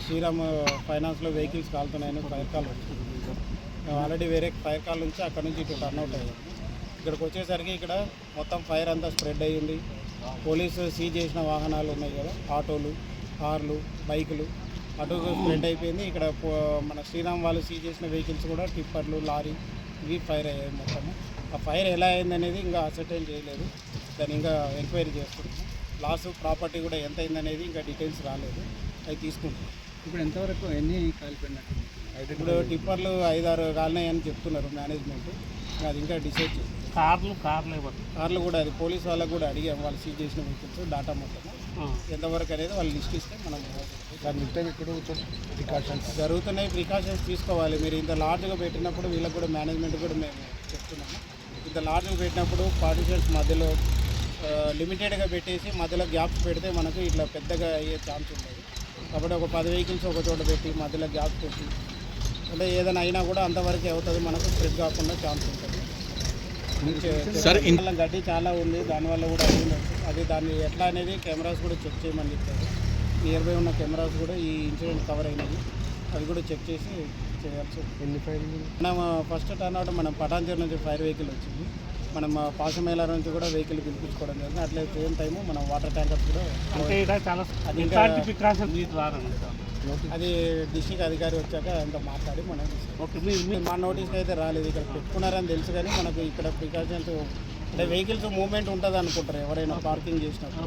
శ్రీరామ్ ఫైనాన్స్లో vehicles కాలుతున్నాయని fire call వచ్చింది. మేము ఆల్రెడీ వేరే ఫైర్ కాల్ నుంచి అక్కడ నుంచి ఇటు టర్న్అవుట్ అయ్యాము. ఇక్కడికి వచ్చేసరికి ఇక్కడ మొత్తం ఫైర్ అంతా స్ప్రెడ్ అయ్యింది. పోలీసు సీజ్ చేసిన వాహనాలు ఉన్నాయి కదా, ఆటోలు, కార్లు, బైకులు అటు స్ప్రెడ్ అయిపోయింది. ఇక్కడ మన శ్రీరామ్ వాళ్ళు సీజ్ చేసిన వెహికల్స్ కూడా టిప్పర్లు, లారీ ఇవి ఫైర్ అయ్యాయి. మొత్తము ఆ ఫైర్ ఎలా అయిందనేది ఇంకా అసర్టైన్ చేయలేదు. దాన్ని ఇంకా ఎంక్వైరీ చేస్తున్నాము. లాస్ ప్రాపర్టీ కూడా ఎంత అయిందనేది ఇంకా డీటెయిల్స్ రాలేదు, అవి తీసుకుంటాం. ఇప్పుడు ఎంతవరకు ఎన్ని కాలిపోయినట్టు? ఇప్పుడు టిప్పర్లు 5-6 కాలినాయని చెప్తున్నారు మేనేజ్మెంట్. అది ఇంకా డిసైడ్ చేయాలి. కార్లు కూడా అది పోలీస్ వాళ్ళకు కూడా అడిగాము. వాళ్ళు సీజ్ చేసిన వెహికల్స్ డాటా మొత్తం ఎంతవరకు అనేది వాళ్ళు లిస్ట్ ఇస్తే మనం ప్రికాషన్స్ జరుగుతున్నాయి. ప్రికాషన్స్ తీసుకోవాలి. మీరు ఇంత లార్జ్గా పెట్టినప్పుడు వీళ్ళకి కూడా మేనేజ్మెంట్ కూడా మేము చెప్తున్నాము. ఇంత లార్జ్గా పెట్టినప్పుడు పార్టిషన్స్ మధ్యలో లిమిటెడ్గా పెట్టేసి మధ్యలో గ్యాప్స్ పెడితే మనకు ఇట్లా పెద్దగా అయ్యే ఛాన్స్ ఉంటుంది. కాబట్టి ఒక 10 వెహికల్స్ ఒక చోట పెట్టి మధ్యలో గ్యాప్స్ పెట్టి అంటే ఏదైనా అయినా కూడా అంతవరకే అవుతుంది, మనకు స్ప్రెడ్ కాకుండా ఛాన్స్ ఉంటుంది. గడ్డి చాలా ఉంది, దానివల్ల కూడా అది దాన్ని ఎట్లా అనేది కెమెరాస్ కూడా చెక్ చేయమని చెప్పారు. నియర్ బై ఉన్న కెమెరాస్ కూడా ఈ ఇన్సిడెంట్ కవర్ అయినాయి, అది కూడా చెక్ చేసి చేయాల్సి. ఎన్ని ఫైర్? మనం ఫస్ట్ టర్న్అవుట్ మనం పటాన్చేరు నుంచి ఫైర్ వెహికల్ వచ్చింది. మనం పాశమేళ నుంచి కూడా వెహికల్ పిలిపించుకోవడం జరిగింది. అట్లే సేమ్ టైము మనం వాటర్ ట్యాంకర్స్ కూడా అది డిస్ట్రిక్ట్ అధికారి వచ్చాక అంత మాట్లాడి మనం మా నోటీస్కి అయితే రాలేదు. ఇక్కడ పెట్టుకున్నారని తెలుసు కానీ మనకు ఇక్కడ ప్రికాషన్స్ అంటే వెహికల్స్ మూవ్మెంట్ ఉంటుంది అనుకుంటారు ఎవరైనా పార్కింగ్ చేసినప్పుడు.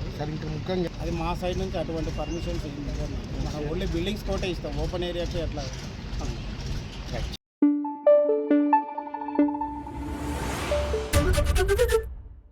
అది మా సైడ్ నుంచి అటువంటి పర్మిషన్స్ మనం ఓన్లీ బిల్డింగ్స్ కోటే ఇస్తాం, ఓపెన్ ఏరియాకి అట్లా.